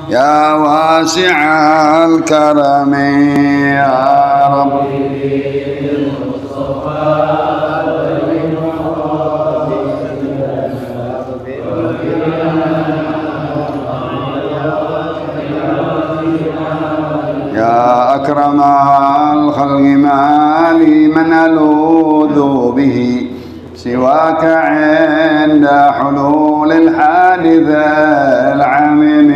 يا واسع الكرم يا رب يا أكرم الخلق ما لي من ألوذ به سواك عند حلول الحادث العميم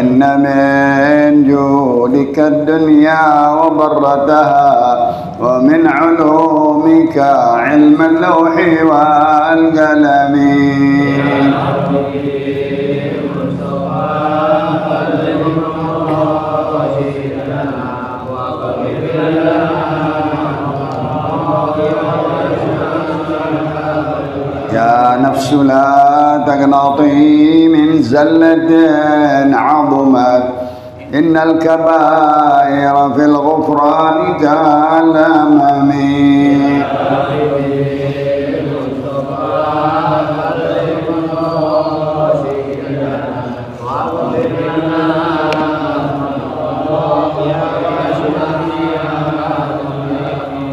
إن من جودك الدنيا وضرتها ومن علومك علم اللوح والقلم يا نفس لا تقنطي من زلة عظمت إن الكبائر في الغفران كالأمم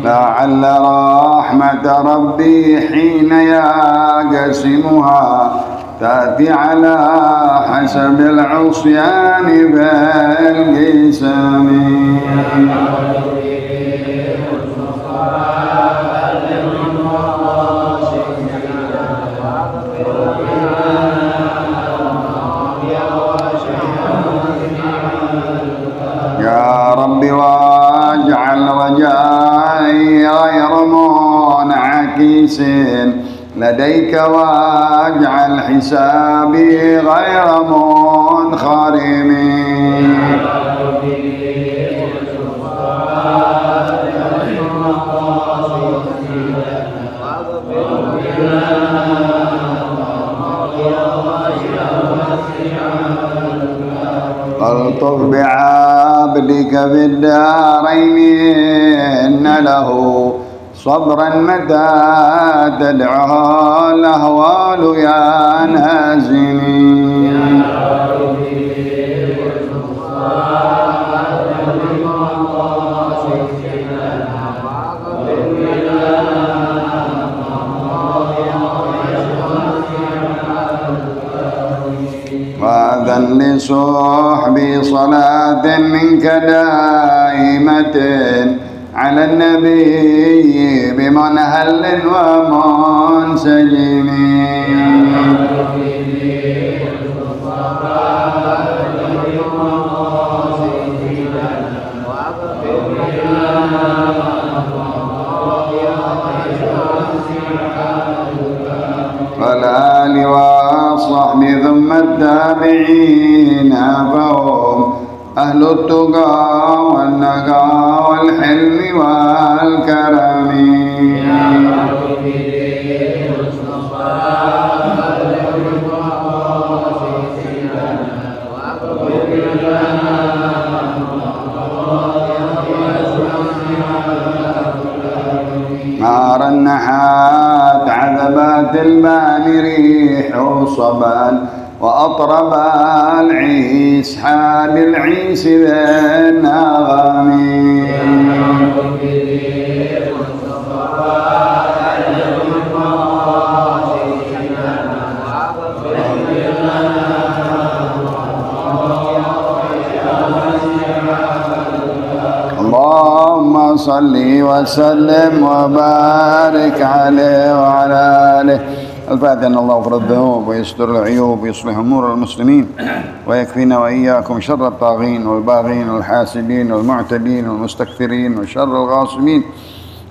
لعل رحمة ربي حين يقسمها تأتي على حسب العصيان بالقسم يا رب واجعل رجائي غير منعكس لديك واجعل حسابي غير منخرم الطف بعبدك في الدارين إن له صبرا متى تدعوها الأهوال يا نازني وأذن لصحبي صلاة منك دائمة على النبي بمنهل ومنسجم والآل والصحب ثم التابعين فهم أهل التقى والنقى والحلم والكرم نار النحات عذبات البان ريح صبان وأطرب العيس حال العيس ذا النغم اللهم صل وسلم وبارك عليه وعلى آله. الفاتحة. أن الله يغفر الذنوب ويستر العيوب ويصلح أمور المسلمين ويكفينا وإياكم شر الطاغين والباغين والحاسدين والمعتدين والمستكثرين وشر الغاصبين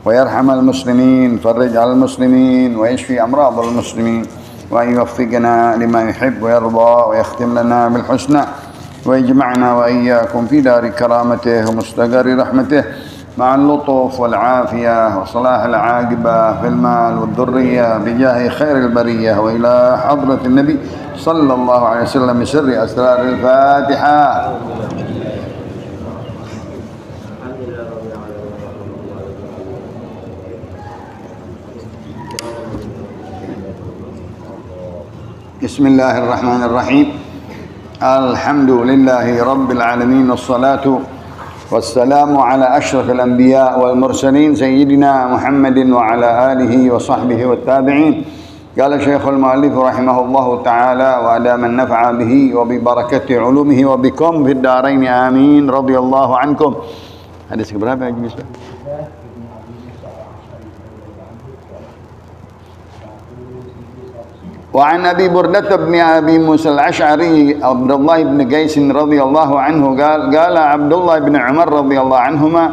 ويرحم المسلمين، فرج على المسلمين ويشفي أمراض المسلمين، وأن يوفقنا لما يحب ويرضى ويختم لنا بالحسنى، ويجمعنا وإياكم في دار كرامته ومستقر رحمته مع اللطف والعافية وصلاح العاقبة في المال والذرية بجاه خير البرية، وإلى حضرة النبي صلى الله عليه وسلم بسر أسرار الفاتحة. بسم الله الرحمن الرحيم. الحمد لله رب العالمين، والصلاة والسلام على أشرف الأنبياء والمرسلين سيدنا محمد وعلى آله وصحبه والتابعين. قال شيخ المؤلف رحمه الله تعالى: وأدام النفع به وببركة علومه وبكم في الدارين آمين. رضي الله عنكم. حديث berapa ya Jimis? وعن أبي بردة بن أبي موسى الأشعري عبد الله بن قيس رضي الله عنه قال عبد الله بن عمر رضي الله عنهما: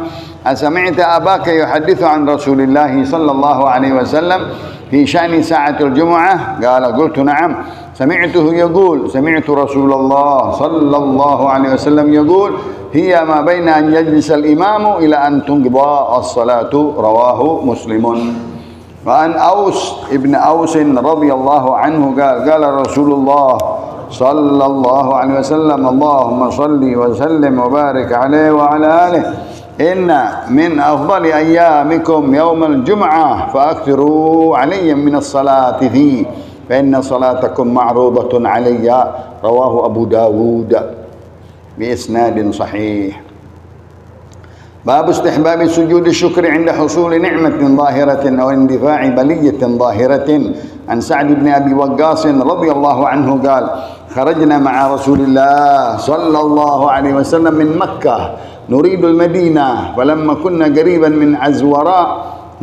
أسمعت أباك يحدث عن رسول الله صلى الله عليه وسلم في شأن ساعة الجمعة؟ قال: قلت نعم. سمعته يقول: سمعت رسول الله صلى الله عليه وسلم يقول: هي ما بين أن يجلس الإمام إلى أن تنقضى الصلاة. رواه مسلم. وعن أوس ابن أوس رضي الله عنه قال رسول الله صلى الله عليه وسلم: اللهم صل وسلم وبارك عليه وعلى آله، إن من أفضل أيامكم يوم الجمعة فأكثروا علي من الصلاة فيه، فإن صلاتكم معروضة علي. رواه أبو داود بإسناد صحيح. باب استحباب سجود الشكر عند حصول نعمة ظاهرة أو اندفاع بلية ظاهرة. عن سعد بن أبي وقاص رضي الله عنه قال: خرجنا مع رسول الله صلى الله عليه وسلم من مكة نريد المدينة، فلما كنا قريبا من عزوراء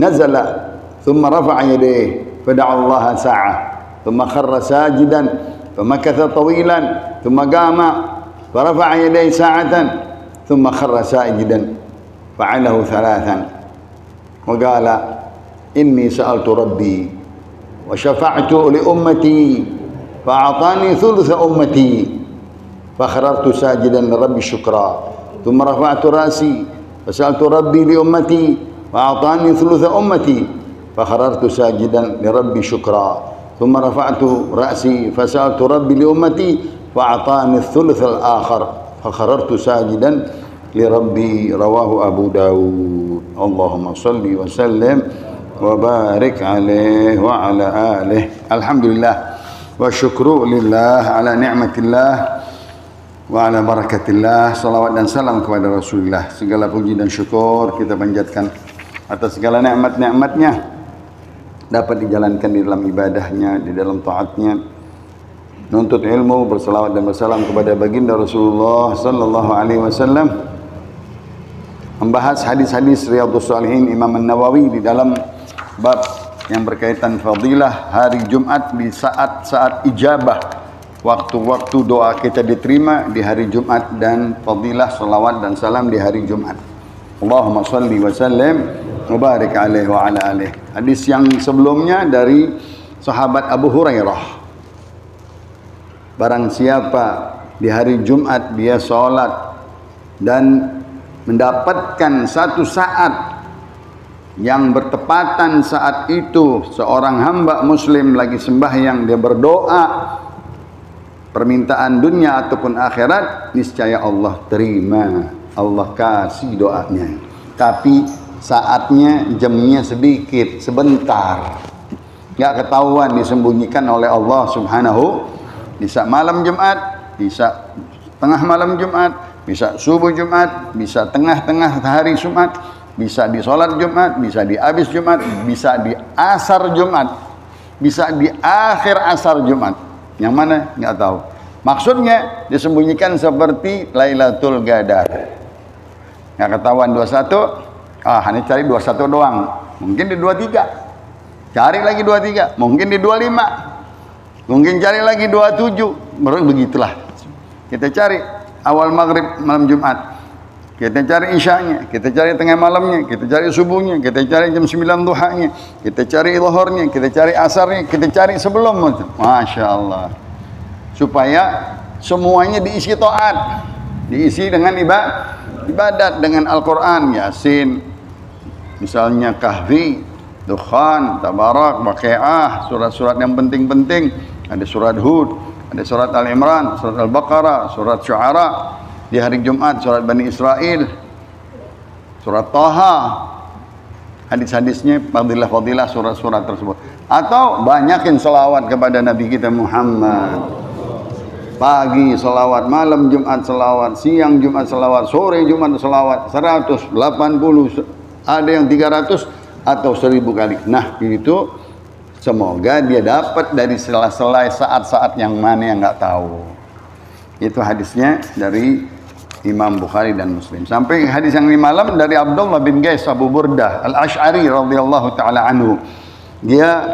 نزل ثم رفع يديه فدعا الله ساعة، ثم خر ساجدا فمكث طويلا، ثم قام فرفع يديه ساعة، ثم خر ساجدا فعله ثلاثا، وقال: إني سألت ربي وشفعت لأمتي فأعطاني ثلث أمتي، فخررت ساجدا لربي شكرا، ثم رفعت رأسي فسألت ربي لأمتي فأعطاني ثلث أمتي، فخررت ساجدا لربي شكرا، ثم رفعت رأسي فسألت ربي لأمتي فأعطاني الثلث الآخر، فخررت ساجدا لربي. رواه أبو داود. اللهم صل وسلم وبارك عليه وعلى آله. الحمد لله والشكر لله على نعمة الله وعلى بركة الله. Salawat dan salam kepada Rasulullah. Segala puji dan syukur kita panjatkan atas segala nikmat-nikmatnya dapat dijalankan di dalam ibadahnya, di dalam taatnya, nuntut ilmu, bersalawat dan bersalam kepada baginda Rasulullah sallallahu alaihi wasallam. Membahas hadis-hadis Riyadhus Shalihin Imam An-Nawawi di dalam bab yang berkaitan fadilah hari Jumat di saat-saat ijabah, waktu-waktu doa kita diterima di hari Jumat, dan fadilah salawat dan salam di hari Jumat. Allahumma salli wa sallim wa barik alaihi wa ala alihi. Hadis yang sebelumnya dari sahabat Abu Hurairah, barang siapa di hari Jumat dia salat dan mendapatkan satu saat yang bertepatan saat itu seorang hamba muslim lagi sembahyang, dia berdoa permintaan dunia ataupun akhirat, niscaya Allah terima, Allah kasih doanya. Tapi saatnya, jamnya sedikit, sebentar, nggak ketahuan, disembunyikan oleh Allah Subhanahu. Bisa malam Jumat, bisa tengah malam Jumat, bisa subuh Jumat, bisa tengah-tengah hari Jumat, bisa di sholat Jumat, bisa di habis Jumat, bisa di asar Jumat, bisa di akhir asar Jumat. Yang mana? Nggak tahu. Maksudnya disembunyikan seperti Lailatul Qadar. Nggak ketahuan 21, hanya cari 21 doang. Mungkin di 23, cari lagi 23, mungkin di 25, mungkin cari lagi 27. Begitulah. Kita cari awal maghrib malam Jumat, kita cari isyanya, kita cari tengah malamnya, kita cari subuhnya, kita cari jam 9 duhanya, kita cari zuhurnya, kita cari asarnya, kita cari sebelum. Masya Allah. Supaya semuanya diisi taat, diisi dengan ibadat dengan Al-Quran, Yasin, misalnya Kahfi, Dukhan, Tabarak, Waqiah, surat-surat yang penting-penting. Ada surat Hud, ada surat Al-Imran, surat Al-Baqarah, surat Syu'ara. Di hari Jumat surat Bani Israel, surat Taha. Hadis-hadisnya fadilah-fadilah surat-surat tersebut. Atau banyakin selawat kepada Nabi kita Muhammad. Pagi selawat, malam Jumat selawat, siang Jumat selawat, sore Jumat selawat 100, 80, ada yang 300 atau 1000 kali. Nah itu semoga dia dapat dari sela-sela saat-saat yang mana yang nggak tahu. Itu hadisnya dari Imam Bukhari dan Muslim. Sampai hadis yang 5 malam dari Abdullah bin Qais Abu Burdah Al-Ash'ari radhiyallahu taala anhu. Dia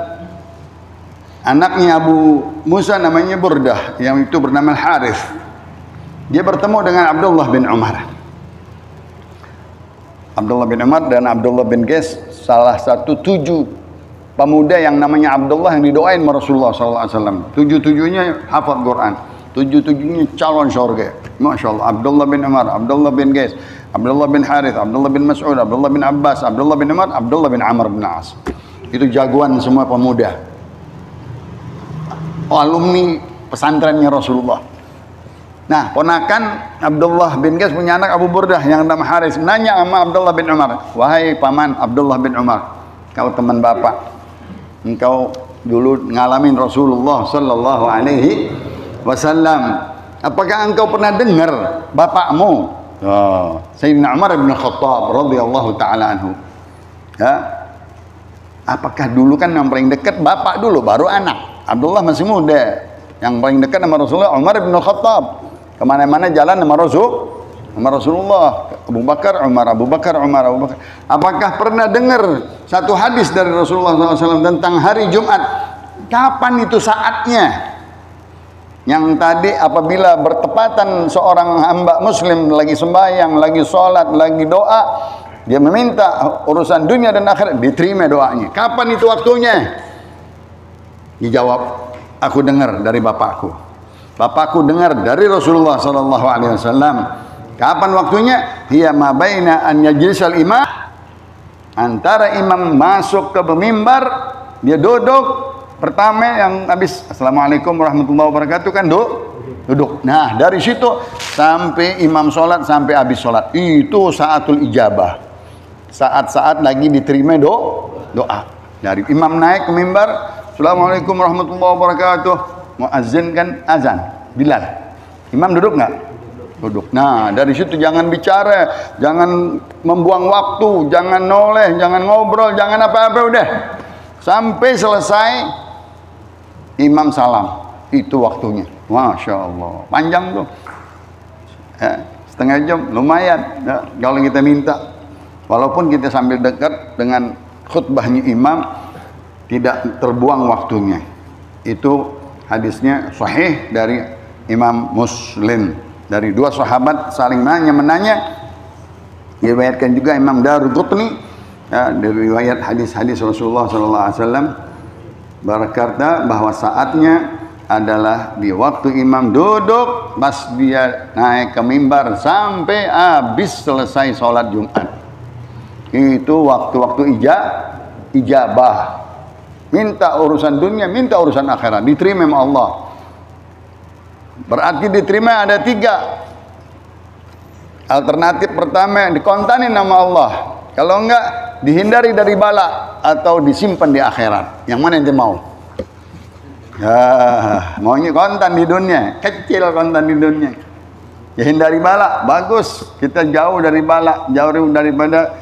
anaknya Abu Musa namanya Burdah, yang itu bernama Al-Harith. Dia bertemu dengan Abdullah bin Umar. Abdullah bin Umar dan Abdullah bin Qais salah satu 7 pemuda yang namanya Abdullah yang didoain Rasulullah SAW. 7-7-nya hafal Quran, 7-7-nya calon surga. Masya Allah. Abdullah bin Umar, Abdullah bin Qais, Abdullah bin Harith, Abdullah bin Mas'ud, Abdullah bin Abbas, Abdullah bin Umar, Abdullah bin Amr bin As. Itu jagoan semua pemuda, alumni pesantrennya Rasulullah. Nah, ponakan Abdullah bin Qais punya anak Abu Burdah yang nama Haris, nanya sama Abdullah bin Umar, wahai paman Abdullah bin Umar, kau teman bapak, engkau dulu ngalamin Rasulullah sallallahu alaihi wasallam, apakah engkau pernah dengar bapakmu Sayyidina Umar bin Khattab radhiyallahu taala anhu, ya, apakah dulu kan yang paling dekat bapak dulu baru anak. Abdullah masih muda, yang paling dekat sama Rasulullah Umar bin Khattab, kemana-mana jalan sama Rasulullah. Abu Bakar Umar, Abu Bakar Umar, Abu Bakar. Apakah pernah dengar satu hadis dari Rasulullah SAW tentang hari Jumat? Kapan itu saatnya? Yang tadi apabila bertepatan seorang hamba muslim lagi sembahyang, lagi sholat, lagi doa, dia meminta urusan dunia dan akhirat, diterima doanya. Kapan itu waktunya? Dijawab, aku dengar dari bapakku. Bapakku dengar dari Rasulullah sallallahu alaihi wasallam. Kapan waktunya? Hiya ma baina an yajlisal imam, antara imam masuk ke mimbar, dia duduk. Pertama yang habis Assalamualaikum warahmatullahi wabarakatuh kan duduk. Nah dari situ sampai imam sholat, sampai habis sholat, itu saatul ijabah, saat-saat lagi diterima doa. Dari imam naik ke mimbar, Assalamualaikum warahmatullahi wabarakatuh, muazzin kan azan, Bilal, imam duduk nggak? Duduk. Nah dari situ jangan bicara, jangan membuang waktu, jangan noleh, jangan ngobrol, jangan apa-apa, udah sampai selesai imam salam, itu waktunya. Masya Allah, panjang tuh, ya, setengah jam lumayan ya, kalau kita minta, walaupun kita sambil dekat dengan khutbahnya imam, tidak terbuang waktunya. Itu hadisnya sahih dari Imam Muslim, dari 2 sahabat saling menanya. Diriwayatkan juga Imam Daruqutni, ya, dari riwayat hadis-hadis Rasulullah SAW berkata bahwa saatnya adalah di waktu imam duduk pas dia naik ke mimbar sampai habis selesai sholat Jumat. Itu waktu-waktu ijabah. Minta urusan dunia, minta urusan akhirat, diterima sama Allah. Berarti diterima ada 3 alternatif. Pertama, dikontanin nama Allah. Kalau enggak, dihindari dari bala atau disimpan di akhirat. Yang mana yang mau? Ya, maunya kontan di dunia, kecil kontan di dunia. Ya hindari bala, bagus. Kita jauh dari bala, jauh daripada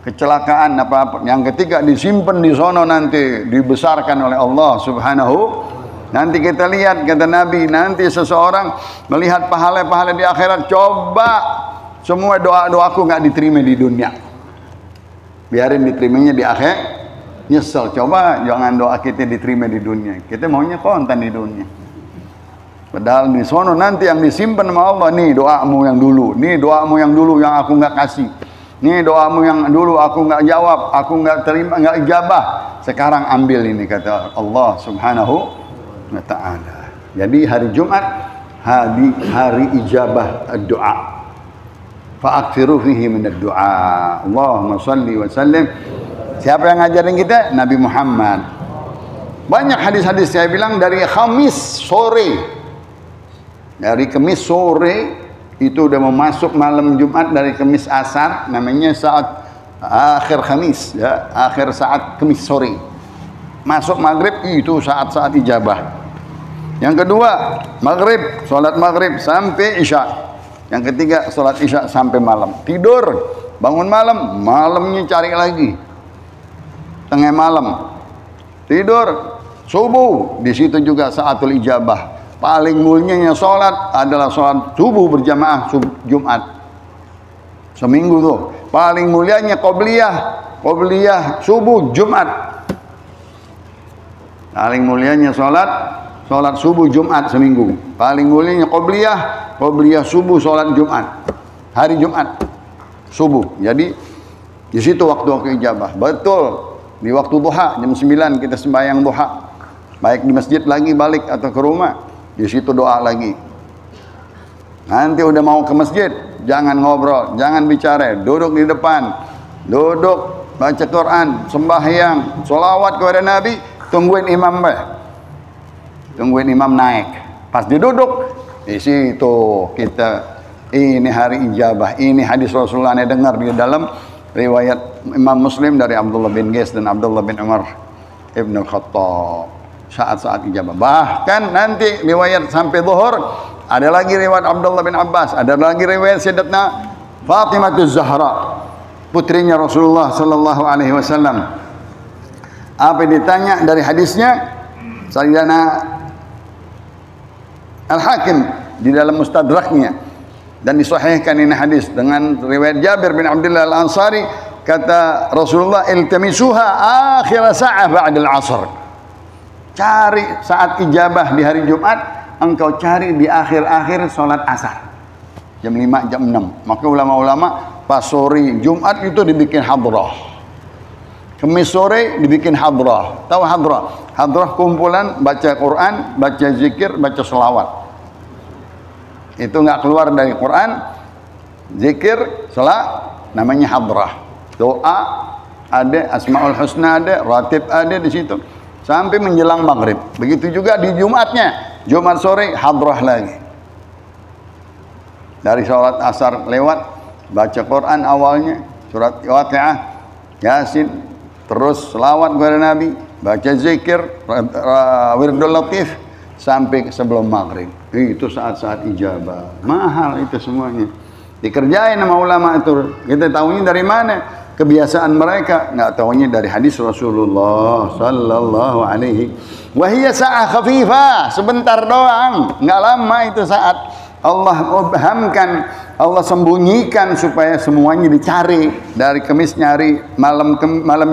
kecelakaan apa-apa. Yang ketiga, disimpan di sono nanti, dibesarkan oleh Allah Subhanahu. Nanti kita lihat, kata Nabi, nanti seseorang melihat pahala-pahala di akhirat, coba semua doa-doaku nggak diterima di dunia, biarin diterimanya di akhir, nyesel. Coba jangan doa kita diterima di dunia, kita maunya kontan di dunia, padahal di sono nanti yang disimpan sama Allah, nih doamu yang dulu, nih doamu yang dulu yang aku nggak kasih, nih doamu yang dulu aku nggak jawab, aku nggak terima, nggak ijabah, sekarang ambil ini, kata Allah Subhanahu wa ta'ala. Jadi hari Jumat hari ijabah doa. fa'akthiru fihi minad du'a. Allahumma shalli wa sallim. Siapa yang ngajarin kita? Nabi Muhammad. Banyak hadis-hadis saya bilang dari Khamis sore. Dari Kamis sore itu udah memasuk malam Jumat, dari Kamis asar, namanya saat akhir Kamis, ya, akhir saat Kamis sore. Masuk maghrib itu saat-saat ijabah. Yang kedua, maghrib, sholat maghrib sampai isya. Yang ketiga, sholat isya sampai malam. Tidur, bangun malam, malamnya cari lagi. Tengah malam, tidur, subuh, di situ juga saatul ijabah. Paling mulianya sholat adalah sholat subuh berjamaah Jumat. Seminggu tuh. Paling mulianya qobliyah subuh Jumat. Paling mulianya sholat subuh Jumat seminggu. Paling mulianya qobliyah subuh sholat Jumat. Hari Jumat subuh. Jadi di situ waktu-waktu ijabah. Betul. Di waktu duha jam 9 kita sembahyang duha. Baik di masjid lagi balik atau ke rumah. Di situ doa lagi. Nanti udah mau ke masjid, jangan ngobrol, jangan bicara, duduk di depan, duduk baca Quran, sembahyang, sholawat kepada Nabi, tungguin imam tungguin imam naik. Pas diduduk, di situ kita ini hari ijabah, ini hadis Rasulullah yang dengar di dalam riwayat Imam Muslim dari Abdullah bin Qais dan Abdullah bin Umar Ibn Khattab. Saat-saat ijabah. Bahkan nanti riwayat sampai zuhur, ada lagi riwayat Abdullah bin Abbas, ada lagi riwayat Sayyidatna Fatimah Zahra, putrinya Rasulullah sallallahu alaihi wasallam. Apa yang ditanya dari hadisnya? Sayyidina Al-Hakim di dalam Mustadraknya, dan disahihkan ini hadis dengan riwayat Jabir bin Abdullah Al-Ansari, kata Rasulullah, iltamisuha akhir sa'ah ba'dal 'asr. Cari saat ijabah di hari Jumat, engkau cari di akhir-akhir sholat asar. Jam 5, jam 6. Maka ulama-ulama pas sore Jumat itu dibikin hadrah. Kamis sore dibikin hadrah. Tahu hadrah? Hadrah kumpulan baca Quran, baca zikir, baca selawat. Itu nggak keluar dari Quran, zikir, salat, namanya hadrah. Doa ada, Asmaul Husna ada, ratib ada di situ. Sampai menjelang maghrib. Begitu juga di Jumatnya. Jumat sore hadrah lagi. Dari sholat asar lewat, baca Quran awalnya, surat Waqiah, Yasin, terus selawat kepada Nabi, baca zikir, wirdul latif, sampai sebelum maghrib. Itu saat-saat ijabah. Mahal itu semuanya. Dikerjain sama ulama itu. Kita tahunya dari mana? Kebiasaan mereka, nggak tahunya dari hadis Rasulullah sallallahu alaihi. Wahiyya sa'ah khafifah, sebentar doang, nggak lama itu saat. Allah ubhamkan, Allah sembunyikan supaya semuanya dicari. Dari Kamis nyari, malam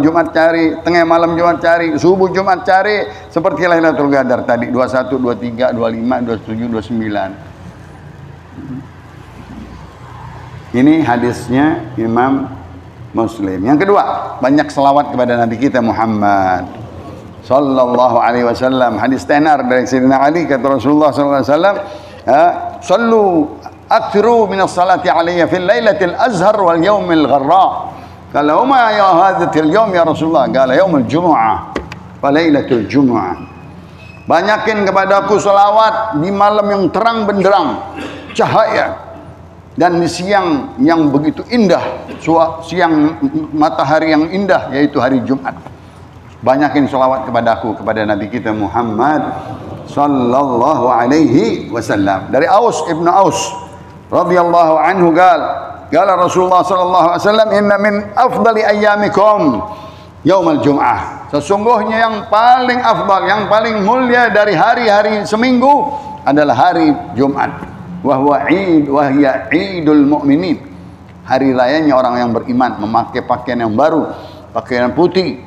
Jumat cari, tengah malam Jumat cari, subuh Jumat cari, seperti Lailatul Qadar tadi 21, 23, 25, 27, 29. Ini hadisnya Imam Muslim. Yang kedua, banyak selawat kepada Nabi kita Muhammad sallallahu alaihi wasallam. Hadis tenar dari Sayyidina Ali, kata Rasulullah sallallahu alaihi wasallam, "Sallu akthiru min as-salati alayya fil lailatil azhar wal yaumil gharra." Qala ma ya hadhatil yaum ya Rasulullah? Qala yaumul jumu'ah wa lailatul jumu'ah. Banyakin kepadaku selawat di malam yang terang benderang cahaya, dan di siang yang begitu indah, siang matahari yang indah, yaitu hari Jumat. Banyakin selawat kepadaku, kepada Nabi kita Muhammad sallallahu alaihi wasallam. Dari Aus ibnu Aus radhiyallahu anhu qala Rasulullah sallallahu alaihi wasallam, inna min afdali ayyamikum yaumul jum'ah. Sesungguhnya yang paling afdal, yang paling mulia dari hari-hari seminggu adalah hari Jumat. Wahya idul mu'minin, hari rayanya orang yang beriman, memakai pakaian yang baru, pakaian putih,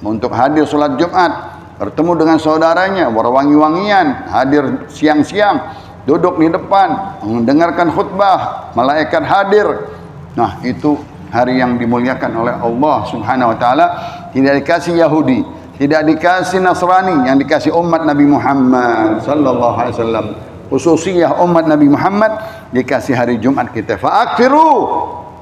untuk hadir sholat Jumat, bertemu dengan saudaranya, berwangi-wangian, hadir siang-siang, duduk di depan, mendengarkan khutbah, malaikat hadir. Nah, itu hari yang dimuliakan oleh Allah Subhanahu wa taala. Tidak dikasih Yahudi, tidak dikasih Nasrani, yang dikasih umat Nabi Muhammad sallallahu alaihi wasallam. Khususiyah umat Nabi Muhammad dikasih hari Jumat kita. Fa'akfiru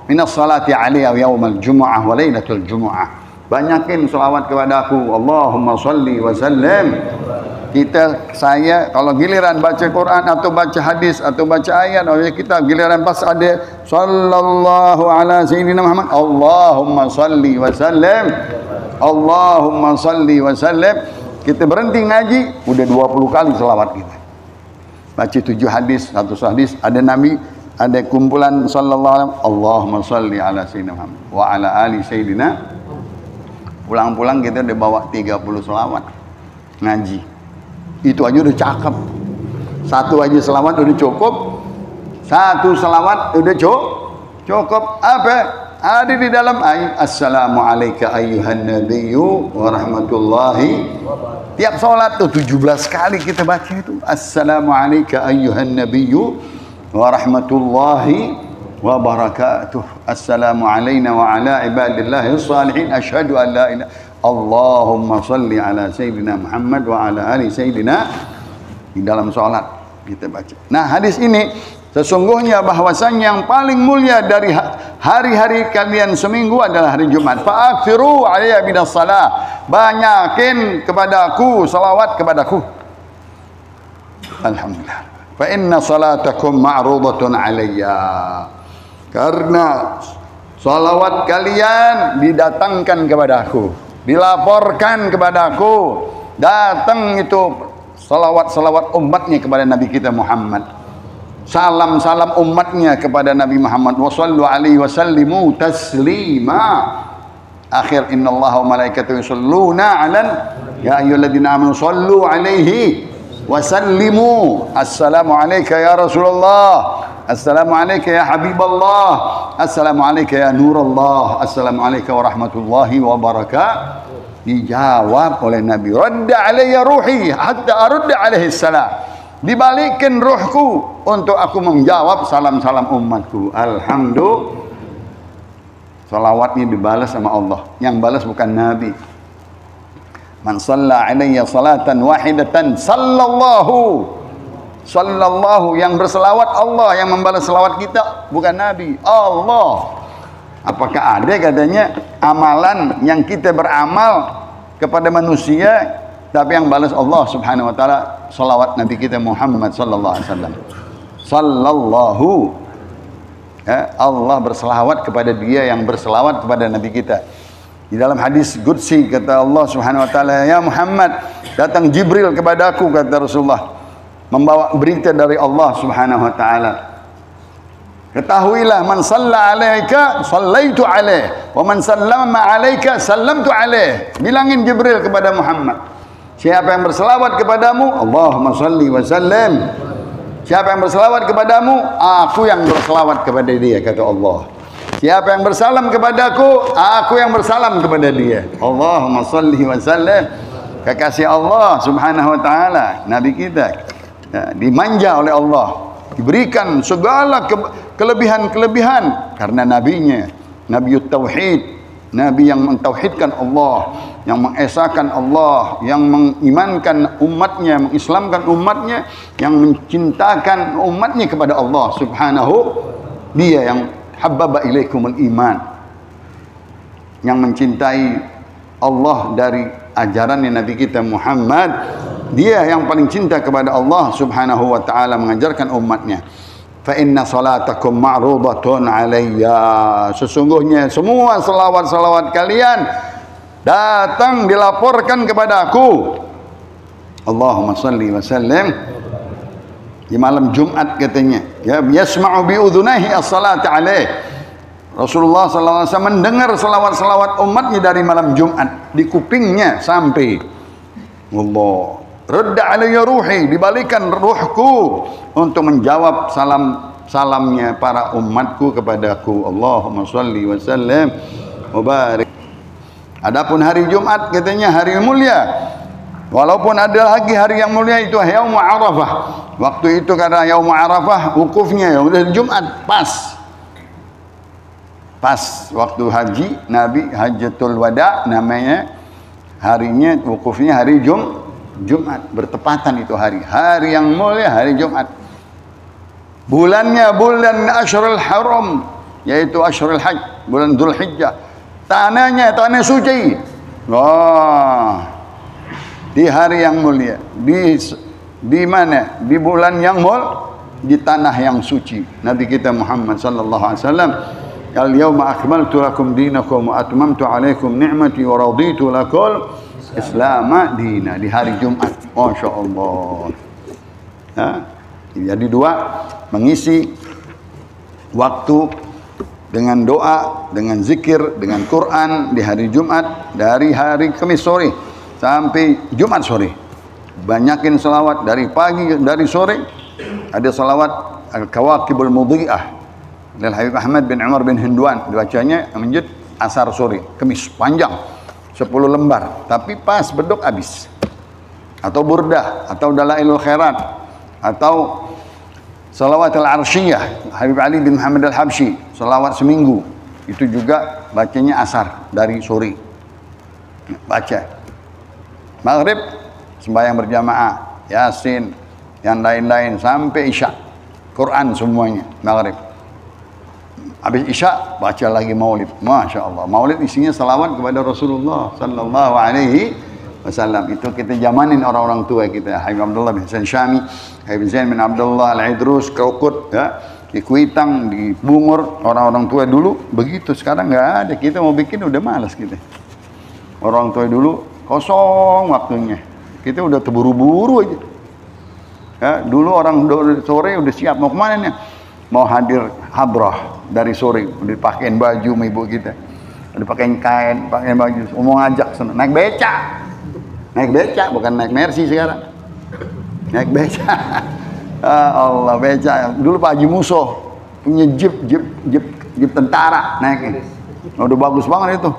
minas salati alaiya yaumal jumu'ah wa lailatul jumu'ah. Banyakin selawat kepada aku. Allahumma salli wa sallim. Saya kalau giliran baca Quran atau baca hadis atau baca ayat, kita giliran pas ada sallallahu ala sayyidina Muhammad, Allahumma salli wa sallim, Allahumma salli wa sallim, kita berhenti ngaji udah 20 kali selawat kita. Baca 7 hadis, 1 hadis, ada Nabi, ada kumpulan sallallahu alaihi wasallam, Allahumma salli ala sayyidina Muhammad wa ala ali sayyidina. Pulang-pulang kita udah bawa 30 selawat ngaji. Itu aja udah cakep. 1 aja selawat udah cukup. 1 selawat udah cukup. Apa? Ada di dalam ayat Assalamu alayka ayyuhan nabiyyu wa rahmatullahi. Tiap salat tuh 17 kali kita baca itu Assalamu alayka ayyuhan nabiyyu wa rahmatullahi wa barakatuh. Assalamu alayna wa ala ibadillahi salihin. Asyhadu an la ilaha Allahumma salli ala Sayyidina Muhammad wa ala ali Sayyidina. Di dalam sholat kita baca. Nah, hadis ini sesungguhnya bahwasannya yang paling mulia dari hari-hari kalian seminggu adalah hari Jumat. Fa'akfiru alayya binas salah. Banyakin kepadaku salawat kepadaku. Alhamdulillah. Fa inna salatakum ma'rudatun alayya. Karena salawat kalian didatangkan kepadaku, dilaporkan kepadaku, datang itu salawat-salawat umatnya kepada Nabi kita Muhammad, salam-salam umatnya kepada Nabi Muhammad, wa sallu alaihi wa sallimu taslima. Akhir innallaha wa malaikatahu yusholluna 'alan ya ayyuhalladzina amanu sallu alaihi wa sallimu. Assalamu alayka ya Rasulullah, assalamu alayka ya Habiballah, assalamu alayka ya Nurullah, assalamu alayka wa rahmatullahi wa barakatuh. Dijawab oleh Nabi, radda alayya ruhi hatta arudda alaihi salam. Dibalikkan ruhku untuk aku menjawab salam-salam umatku. Alhamdulillah. Salawatnya dibalas sama Allah. Yang balas bukan Nabi. Man shalla alayya salatan wahidatan sallallahu yang berselawat Allah, yang membalas selawat kita bukan Nabi, Allah. Apakah ada katanya amalan yang kita beramal kepada manusia tapi yang balas Allah Subhanahu wa taala selawat Nabi kita Muhammad sallallahu alaihi wasallam. Sallallahu, ya, Allah berselawat kepada dia yang berselawat kepada Nabi kita. Di dalam hadis qudsi kata Allah Subhanahu wa taala, ya Muhammad, datang Jibril kepadaku kata Rasulullah, membawa berita dari Allah Subhanahu wa taala. Ketahuilah, man shalla alaika shallaitu alaih wa man sallama alaika sallamtu alaih. Bilangin Jibril kepada Muhammad, siapa yang berselawat kepadamu, Allahumma shalli wa sallim. Siapa yang berselawat kepadamu, aku yang berselawat kepada dia kata Allah. Siapa yang bersalam kepadaku, aku yang bersalam kepada dia. Allahumma shalli wa sallim. Kekasih Allah Subhanahu wa taala, Nabi kita, ya, dimanja oleh Allah, diberikan segala kelebihan-kelebihan karena nabinya, Nabiut Tauhid, Nabi yang mentauhidkan Allah, yang mengesahkan Allah, yang mengimankan umatnya, mengislamkan umatnya, yang mencintakan umatnya kepada Allah Subhanahu. Dia yang habbaba ilaikumul iman, yang mencintai Allah dari ajarannya Nabi kita Muhammad. Dia yang paling cinta kepada Allah Subhanahu wa taala, mengajarkan umatnya. Fa inna salatakum ma'rudatun alayya. Sesungguhnya semua salawat-salawat kalian datang dilaporkan kepada aku. Allahumma salli wa sallim. Di malam Jumat katanya, ya, yasma'u bi udhunaihi as-salata alaih. Rasulullah sallallahu alaihi wasallam mendengar selawat-selawat umatnya dari malam Jumat, di kupingnya sampai. Allah, radda alayya ruhi, dibalikan ruhku untuk menjawab salamnya para umatku kepadaku. Allahumma shalli wa sallim wa barik. Adapun hari Jumat katanya hari mulia. Walaupun ada lagi hari yang mulia itu Yaum Arafah. Waktu itu karena Yaum Arafah wukufnya ya udah Jumat, pas waktu haji Nabi Hajjatul Wada namanya, harinya wukufnya hari Jumat, bertepatan itu hari yang mulia, hari Jumat. Bulannya bulan Ashurul Haram, yaitu Ashurul Hajj, bulan Dzulhijjah. Tanahnya tanah suci. Wah. Di hari yang mulia, di mana? Di bulan yang di tanah yang suci. Nabi kita Muhammad sallallahu alaihi wasallam, "Al-yauma akmaltu lakum dinakum wa atmamtu alaikum ni'mati wa raditu lakum Islam dina." Di hari Jumat. Masya Allah. Ya. Jadi dua, mengisi waktu dengan doa, dengan zikir, dengan Quran di hari Jumat, dari hari Kamis sore sampai Jumat sore. Banyakin selawat dari pagi, dari sore. Ada selawat Al-Kawakibul Mudhi'ah dari Habib Ahmad bin Umar bin Hindwan, dibacanya menjid asar sore, Kamis, panjang 10 lembar, tapi pas bedok habis. Atau burdah, atau dalailul khairat, atau salawat al-arsyiyah Habib Ali bin Muhammad al-Habsyi, salawat seminggu. Itu juga bacanya asar dari sore. Baca. Maghrib sembahyang berjamaah, Yasin, yang lain-lain sampai Isya. Quran semuanya maghrib. Habis Isya baca lagi maulid. Masya Allah. Maulid isinya salawat kepada Rasulullah sallallahu alaihi wasallam. Itu kita zamanin orang-orang tua kita, Habib Abdullah bin Hasan Syami, Habib Zain bin Abdullah Al-Idrus, Krukut, ya, di Kuitang, di Bungur, orang-orang tua dulu begitu. Sekarang nggak ada. Kita mau bikin udah malas kita. Orang tua dulu kosong waktunya. Kita udah terburu-buru aja. Ya, dulu orang sore udah siap mau kemana nih? Mau hadir hadrah dari sore, udah pakein baju sama ibu kita, udah pakein kain, pakein baju, mau ngajak sana naik beca. Naik beca, bukan naik Mercy sekarang. Naik beca. Allah, beca. Dulu Pak Haji Muso punya jeep tentara naiknya. Udah bagus banget itu.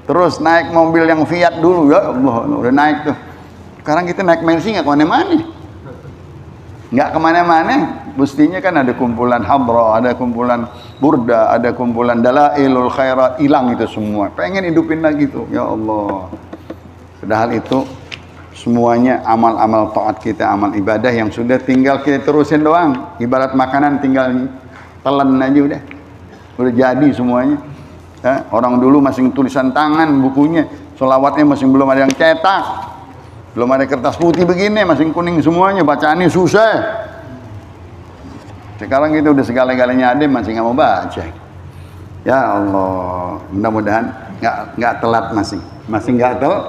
Terus naik mobil yang Fiat dulu, ya Allah, udah naik tuh. Sekarang kita naik Mercy nggak kemana-mana. Nggak kemana-mana. Mestinya kan ada kumpulan Habra, ada kumpulan Burda, ada kumpulan Dalailul Khairat. Hilang itu semua. Pengen hidupin lagi tuh, ya Allah. Padahal itu semuanya amal-amal taat kita, amal ibadah yang sudah tinggal kita terusin doang. Ibarat makanan tinggal telan aja udah jadi semuanya. Orang dulu masih tulisan tangan bukunya, sholawatnya masih belum ada yang cetak, belum ada kertas putih begini, masih kuning semuanya, bacaannya susah. Sekarang kita udah segala-galanya ada, masih nggak mau baca. Ya Allah, mudah-mudahan nggak telat, masih nggak telat.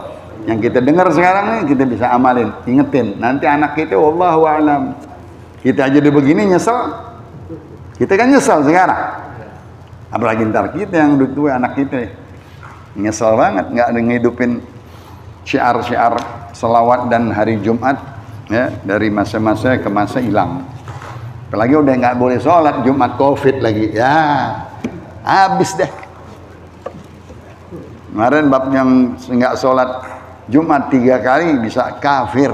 Yang kita dengar sekarang nih kita bisa amalin, ingetin. Nanti anak kita, wallahu a'lam. Kita aja udah begini nyesel. Kita kan nyesel sekarang. Apalagi ntar kita yang udah tua, anak kita nyesel banget nggak ngidupin syiar-syiar selawat dan hari Jumat, ya, dari masa-masa ke masa hilang. Apalagi udah nggak boleh sholat Jumat, Covid lagi, ya habis deh. Kemarin bab yang nggak sholat Jumat 3 kali bisa kafir,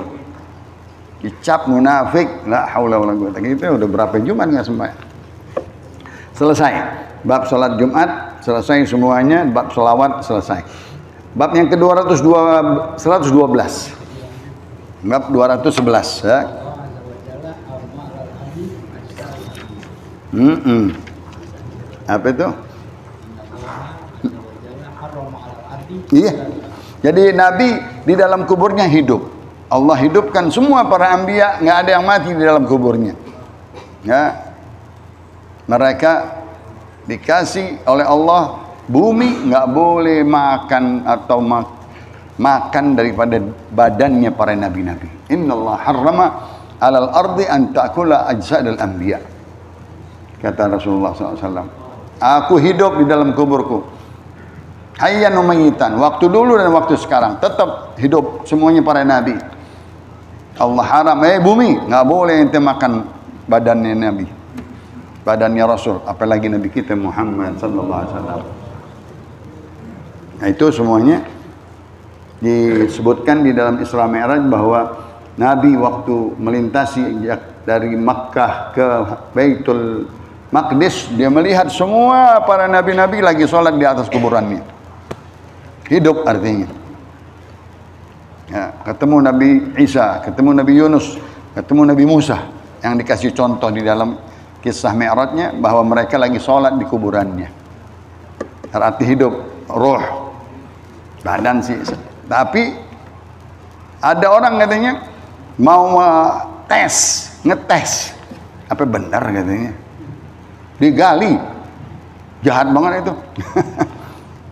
dicap munafik, la haula wala quwwata. Kita udah berapa Jumat nggak sembahyang? Selesai bab sholat Jumat, selesai semuanya. Bab selawat selesai. Bab yang ke-112, bab 211, ya. Apa itu? Iya. Jadi Nabi di dalam kuburnya hidup. Allah hidupkan semua para anbiya, nggak ada yang mati di dalam kuburnya. Ya. Mereka dikasih oleh Allah bumi, nggak boleh makan atau makan daripada badannya para nabi-nabi. Innallaha harrama 'alal ardi an ta'kula ajsadal anbiya. Kata Rasulullah SAW, aku hidup di dalam kuburku, hayyan wa mayyitan, waktu dulu dan waktu sekarang, tetap hidup semuanya para nabi. Allah haram, bumi, nggak boleh ente makan badannya nabi, badannya Rasul, apalagi nabi kita Muhammad sallallahu alaihi wasallam. Nah, itu semuanya disebutkan di dalam Isra Mi'raj bahwa Nabi waktu melintasi dari Makkah ke Baitul Maqdis, dia melihat semua para nabi-nabi lagi sholat di atas kuburannya. Hidup artinya. Ya, ketemu Nabi Isa, ketemu Nabi Yunus, ketemu Nabi Musa. yang dikasih contoh di dalam kisah Mi'rajnya bahwa mereka lagi sholat di kuburannya. Berarti hidup, roh, badan sih. Tapi ada orang katanya mau ngetes, apa benar katanya, digali, jahat banget itu.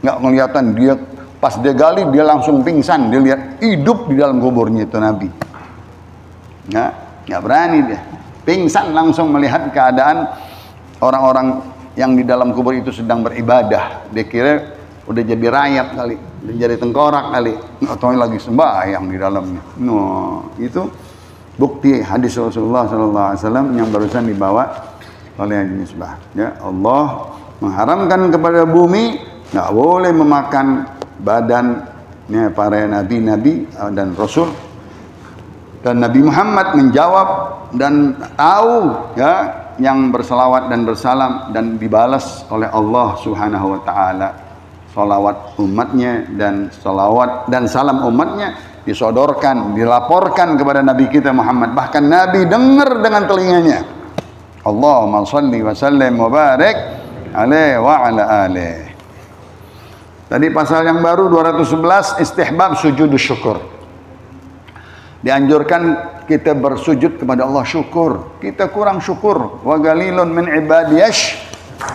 Nggak kelihatan, dia pas dia gali dia langsung pingsan, dia lihat hidup di dalam kuburnya itu Nabi. Nggak berani dia, pingsan langsung melihat keadaan orang-orang yang di dalam kubur itu sedang beribadah. Dia kira udah jadi rayap kali, udah jadi tengkorak kali, nggak tahu lagi sembahyang di dalamnya. Itu bukti hadis Rasulullah SAW yang barusan dibawa oleh Haji Misbah. Ya, Allah mengharamkan kepada bumi nggak boleh memakan badannya para nabi-nabi dan rasul. Dan Nabi Muhammad menjawab dan tahu ya yang berselawat dan bersalam dan dibalas oleh Allah Subhanahu wa taala. Salawat umatnya dan salawat dan salam umatnya disodorkan, dilaporkan kepada Nabi kita Muhammad. Bahkan Nabi dengar dengan telinganya. Allahumma shalli wa sallim wa barik alaihi wa ala alihi. Tadi pasal yang baru 211 istihbab sujud syukur. Dianjurkan kita bersujud kepada Allah syukur. Kita kurang syukur. Wa galilun min ibadiyash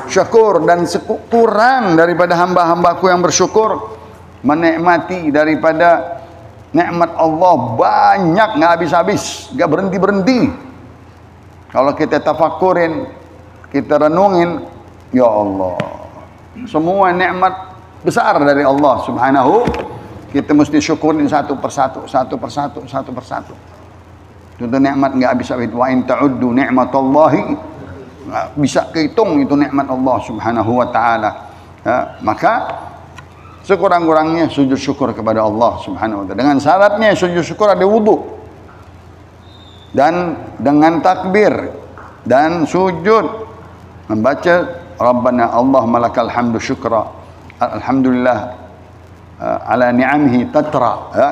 syukur, dan kurang daripada hamba-hambaku yang bersyukur, menikmati daripada nikmat Allah banyak, nggak habis-habis, nggak berhenti-berhenti. Kalau kita tafakurin, kita renungin, ya Allah, semua nikmat besar dari Allah Subhanahu, kita mesti syukurin satu persatu. Contoh nikmat nggak habis-habis. Wa in ta'uddu ni'matallahi, nggak bisa kehitung itu nikmat Allah Subhanahu wa taala. Ya, maka sekurang-kurangnya sujud syukur kepada Allah Subhanahu wa taala. Dengan syaratnya sujud syukur ada wudu. Dan dengan takbir dan sujud membaca Rabbana Allah malakal hamdu syukra. Alhamdulillah ala ni'amihi tatra. Ya.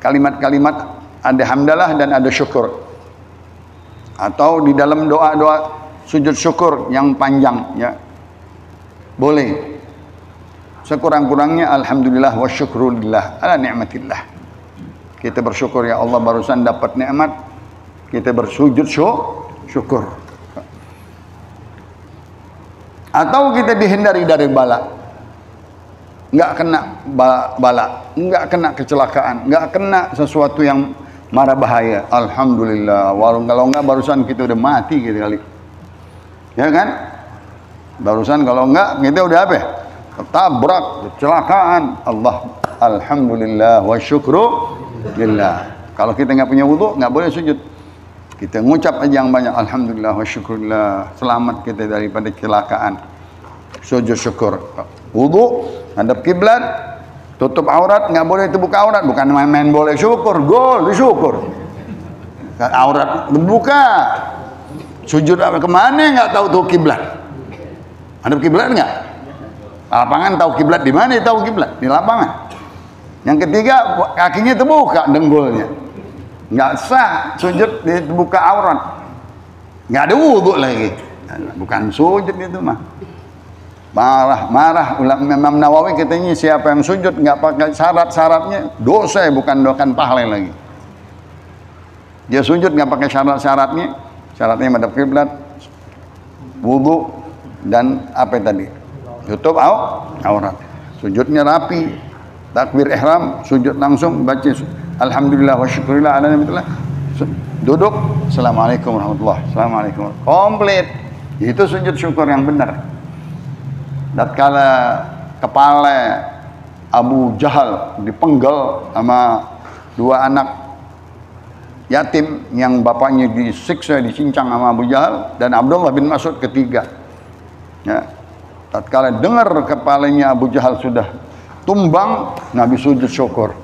Kalimat-kalimat ada hamdalah dan ada syukur. Atau di dalam doa-doa sujud syukur yang panjang, ya boleh. Sekurang-kurangnya alhamdulillah wa syukrulillah ala ni'matillah. Kita bersyukur ya Allah barusan dapat nikmat, kita bersujud syukur. Atau kita dihindari dari bala, nggak kena bala, nggak kena kecelakaan, nggak kena sesuatu yang mara bahaya. Alhamdulillah. Kalau nggak barusan kita udah mati gitu kali. Ya kan? Barusan kalau enggak kita udah apa? Tabrak, kecelakaan. Alhamdulillah wa syukru lillah. Kalau kita nggak punya wudu, nggak boleh sujud. Kita ngucap aja yang banyak. Alhamdulillah wa syukrulillah. Selamat kita daripada kecelakaan. Sujud syukur. Wudu, hadap kiblat, tutup aurat, nggak boleh terbuka aurat. Bukan main-main boleh syukur, gol disyukur. Aurat terbuka. Sujud apa kemana nggak tahu tuh kiblat. Ada kiblat nggak? Lapangan tahu kiblat di mana? Tahu kiblat di lapangan. Yang ketiga kakinya terbuka, dengkulnya. Nggak sah sujud dibuka aurat. Nggak ada wudhu lagi. Bukan sujud itu mah. Marah Imam Nawawi katanya siapa yang sujud nggak pakai syarat-syaratnya dosa, bukan pahala lagi. Dia sujud nggak pakai syarat-syaratnya. Syaratnya madhab kiblat, wudu, dan apa tadi? Tutup aurat. Sujudnya rapi, takbir ihram, sujud langsung, baca alhamdulillah wa syukurillah ala ni'matillah. Duduk, assalamualaikum warahmatullahi wabarakatuh. Assalamualaikum. Komplit. Itu sujud syukur yang benar. Tatkala kepala Abu Jahal dipenggal sama dua anak yatim yang bapaknya disiksa, dicincang sama Abu Jahal, dan Abdullah bin Mas'ud ketiga. Ya. Tatkala dengar kepalanya Abu Jahal sudah tumbang, Nabi sujud syukur.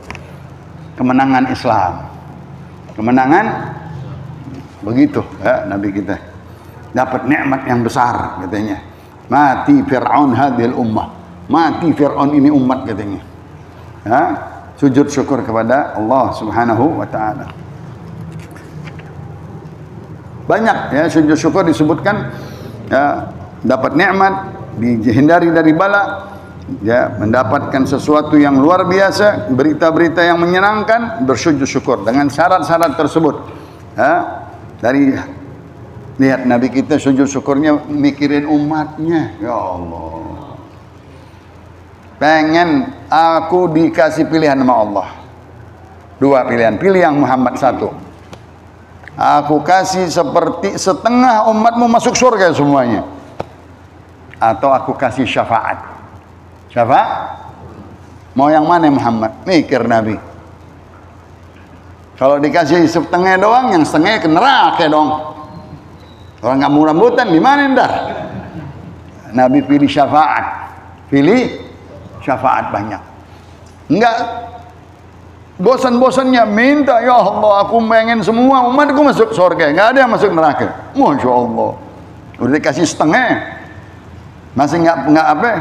Kemenangan Islam. Kemenangan begitu ya, Nabi kita. Dapat nikmat yang besar katanya. Mati Fir'aun hadhil ummah. Mati Fir'aun ini umat katanya. Ya. Sujud syukur kepada Allah Subhanahu wa taala. Banyak ya sujud syukur disebutkan ya, dapat nikmat, dihindari dari bala, ya, mendapatkan sesuatu yang luar biasa, berita-berita yang menyenangkan, bersujud syukur dengan syarat-syarat tersebut. Ya, dari lihat Nabi kita sujud syukurnya mikirin umatnya. Ya Allah, pengen aku dikasih pilihan sama Allah. Dua pilihan, pilih yang Muhammad satu. Aku kasih seperti setengah umatmu masuk surga semuanya. Atau aku kasih syafaat. Syafaat? Mau yang mana Muhammad? Mikir Nabi. Kalau dikasih setengah doang, yang setengah ke neraka dong. Orang kamu rambutan di mana ntar? Nabi pilih syafaat. Pilih syafaat banyak. Enggak bosan-bosannya minta, ya Allah aku pengen semua umatku masuk surga, nggak ada yang masuk neraka. Masya Allah, udah dikasih setengah, masih nggak apa,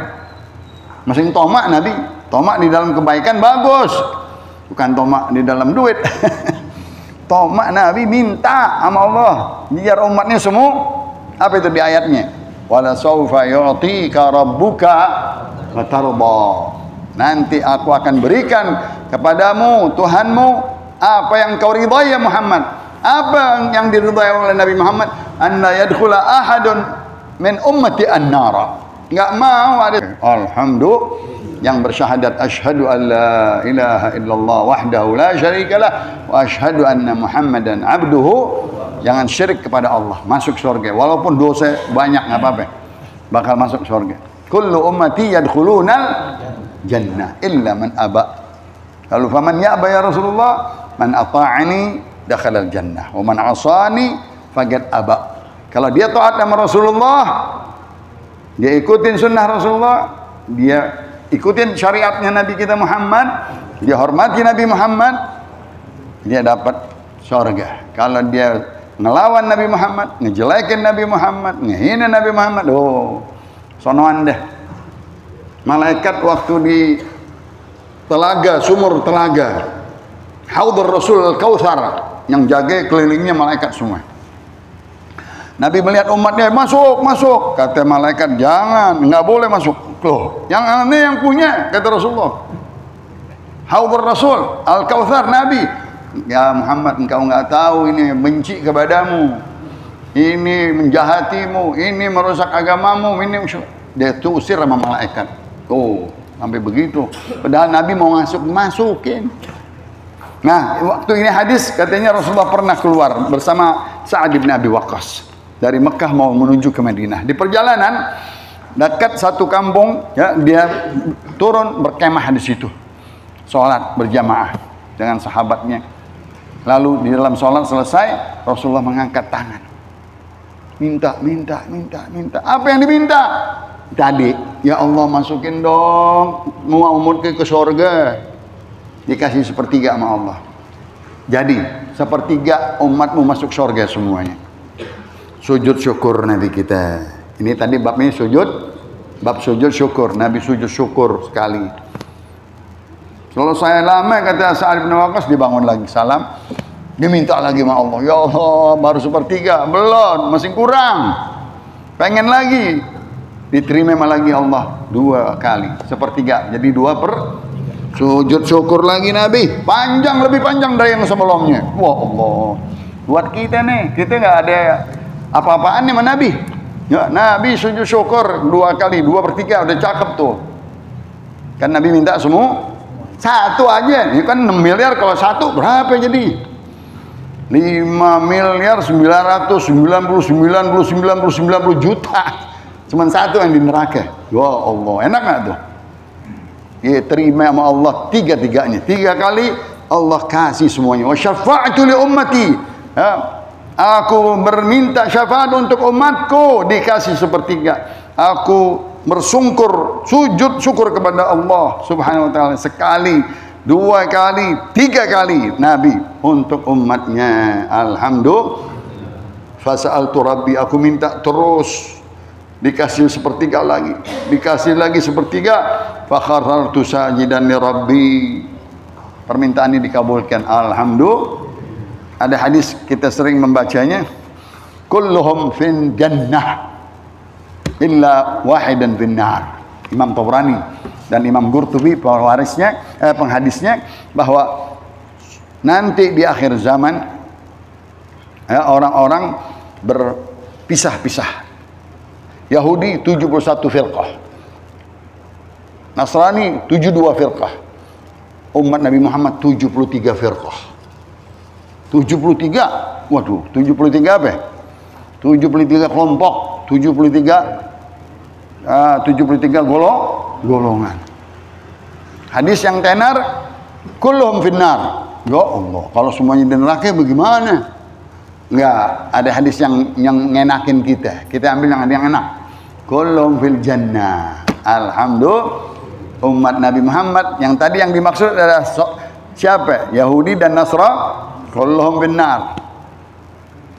masih tomak Nabi. Tomak di dalam kebaikan bagus, bukan tomak di dalam duit. Tomak Nabi minta sama Allah biar umatnya semua. Apa itu di ayatnya? Wala sawfa yu'tika rabbuka fatarda. Nanti aku akan berikan kepadamu Tuhanmu apa yang kau ridhai ya Muhammad. Apa yang diridhai oleh Nabi Muhammad? Anna yadkhula ahadun min ummati an-nara. Enggak mau ada alhamdulillah yang bersyahadat asyhadu an la ilaha illallah wahdahu la syarikalah wa asyhadu anna Muhammadan abduhu. Jangan syirik kepada Allah, masuk surga walaupun dosa banyak enggak apa-apa. Bakal masuk surga. Kullu ummati yadkhulunal jannah illa man aba. Lalu faman ya'ba ya Rasulullah? Man ata'ani dakhalal jannah wa man 'asani faqad aba. Kalau dia taat sama Rasulullah, dia ikutin sunnah Rasulullah, dia ikutin syariatnya Nabi kita Muhammad, dia hormati Nabi Muhammad, dia dapat surga. Kalau dia ngelawan Nabi Muhammad, ngejelekin Nabi Muhammad, ngehina Nabi Muhammad, oh sonoan deh. Malaikat waktu di telaga, sumur telaga Haudur Rasul Al-Kautsar, yang jaga kelilingnya malaikat semua. Nabi melihat umatnya, masuk. Kata malaikat, jangan, nggak boleh masuk. Loh, yang aneh yang punya, kata Rasulullah. Haudur Rasul Al-Kautsar, Nabi. Ya Muhammad, engkau nggak tahu ini benci kepadamu, ini menjahatimu, ini merusak agamamu, ini dia diusir sama malaikat. Oh, sampai begitu. Padahal Nabi mau masukin. Nah, waktu ini hadis katanya Rasulullah pernah keluar bersama Sa'ad bin Abi Waqqas dari Mekah mau menuju ke Madinah. Di perjalanan dekat satu kampung, ya, dia turun berkemah di situ. Salat berjamaah dengan sahabatnya. Lalu di dalam salat selesai, Rasulullah mengangkat tangan. Minta. Apa yang diminta? Tadi, ya Allah masukin dong mau umatku ke surga. Dikasih sepertiga sama Allah. Jadi sepertiga umatmu masuk surga semuanya. Sujud syukur Nabi kita. Ini tadi babnya sujud, bab sujud syukur. Nabi sujud syukur sekali. Selesai lama kata Sa'ad bin Waqqas, dibangun lagi salam. Diminta lagi sama Allah. Ya Allah baru sepertiga, belum, masih kurang. Pengen lagi. Diterima lagi Allah 2 kali, sepertiga, jadi 2 per sujud syukur lagi Nabi, panjang, lebih panjang dari yang sebelumnya. Wah Allah, buat kita nih, kita nggak ada apa-apaan nih sama Nabi. Ya, Nabi sujud syukur 2 kali, 2/3 udah cakep tuh. Kan Nabi minta semua 1 aja, ini kan 6 miliar, kalau 1 berapa jadi? 5.999.090 juta. Cuman 1 yang di neraka. Ya Allah, enak nggak tuh? Ya, terima sama Allah 3-3-nya. 3 kali Allah kasih semuanya. Wa syafa'tu li ummati. Ya, aku berminta syafaat untuk umatku, dikasih sepertiga. Aku bersungkur, sujud syukur kepada Allah Subhanahu wa taala sekali, 2 kali, 3 kali Nabi untuk umatnya. Alhamdulillah. Fasa'altu Rabbi, aku minta terus. Dikasih sepertiga lagi, dikasih lagi sepertiga. Fakharartu sajidan li Rabbi. Permintaan ini dikabulkan. Alhamdulillah. Ada hadis kita sering membacanya. kulluhum fin jannah illa wahidan fin nar. Imam Tabrani dan Imam Qurtubi penghadisnya bahwa nanti di akhir zaman ya, orang-orang berpisah-pisah. Yahudi 71 firqah, Nasrani 72 firqah, umat Nabi Muhammad 73 firqah. 73, waduh, 73 apa? 73 kelompok, 73 golongan. Hadis yang tenar, kulluhum finnar. Ya Allah, kalau semuanya di neraka bagaimana? Enggak, ada hadis yang ngenakin kita. Kita ambil yang ada yang enak. Kulluhum fil jannah. Alhamdulillah, umat Nabi Muhammad yang tadi yang dimaksud adalah siapa? Yahudi dan Nasrani. Kulluhum finnar.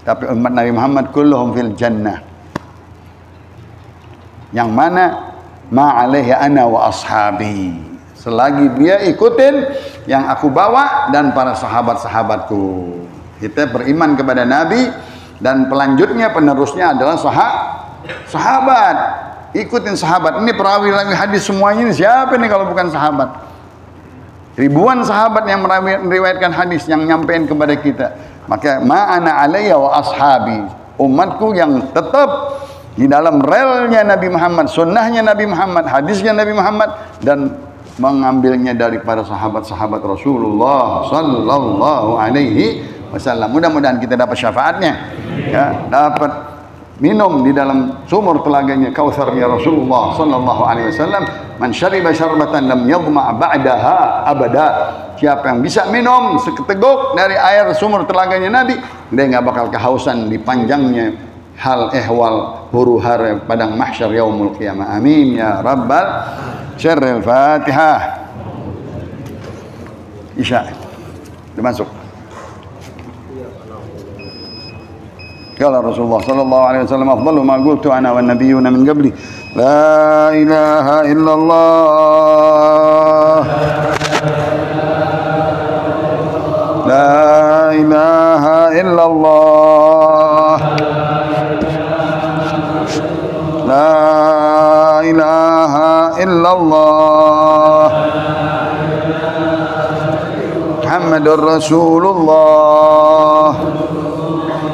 Tapi umat Nabi Muhammad kulluhum fil jannah. Yang mana ma'alaihi ana wa ashabi. Selagi dia ikutin yang aku bawa dan para sahabat-sahabatku. Kita beriman kepada Nabi dan pelanjutnya penerusnya adalah sahabat. Ikutin sahabat. Ini perawi hadis semuanya ini siapa nih kalau bukan sahabat? Ribuan sahabat yang meriwayatkan hadis yang nyampein kepada kita. Maka ma'ana alayya wa ashabi, umatku yang tetap di dalam relnya Nabi Muhammad, sunnahnya Nabi Muhammad, hadisnya Nabi Muhammad, dan mengambilnya dari para sahabat-sahabat Rasulullah sallallahu alaihi wasallam. Mudah-mudahan kita dapat syafaatnya, ya, dapat minum di dalam sumur telaganya Kautsarnya Rasulullah sallallahu alaihi wasallam. Man syariba syarbatan lam yadhma' ba'daha abada. Siapa yang bisa minum seketeguk dari air sumur telaganya Nabi, dia enggak bakal kehausan di panjangnya ehwal huru hara padang mahsyar yaumul qiyamah. Amin ya rabbal syarril. Fatihah. Isya. Dimasuk. Qala Rasulullah sallallahu alaihi wasallam, afdalu ma qultu ana wan nabiyyuna min qabli, la ilaha illallah, la ilaha illallah, la ilaha illallah, Muhammadur Rasulullah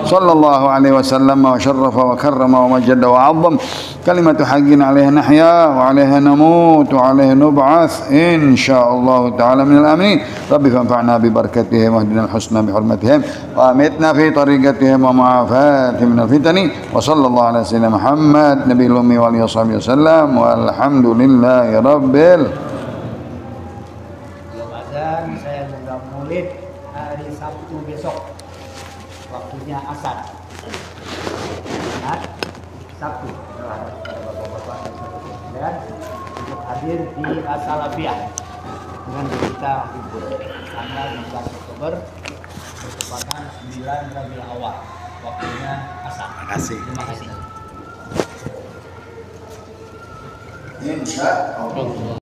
sallallahu alaihi wasallam wa syarrafa wa karrama wa majjada wa 'azzam. Kalimatu haqqin 'alaiha nahya wa 'alaiha namut wa 'alaiha nub'ats insyaallah ta'ala minal amin. Rabbi fanfa'na bi barakatihim wa hdina al-husna bi hurmatihim wa amitna fi tariqatihim wa ma'afatihim minal fitani. Wa sallallahu ala sayyidina Muhammad nabiyil ummi wa alihi wasallam walhamdulillahi rabbil. Azan saya juga maulid hari Sabtu besok. Waktunya asar. Sabtu. Dan untuk hadir di As-Salafiyah dengan berita hibur tanggal 16 Oktober bertepatan 9 Rabiul Awal. Waktunya asar. Terima kasih. Insya Allah.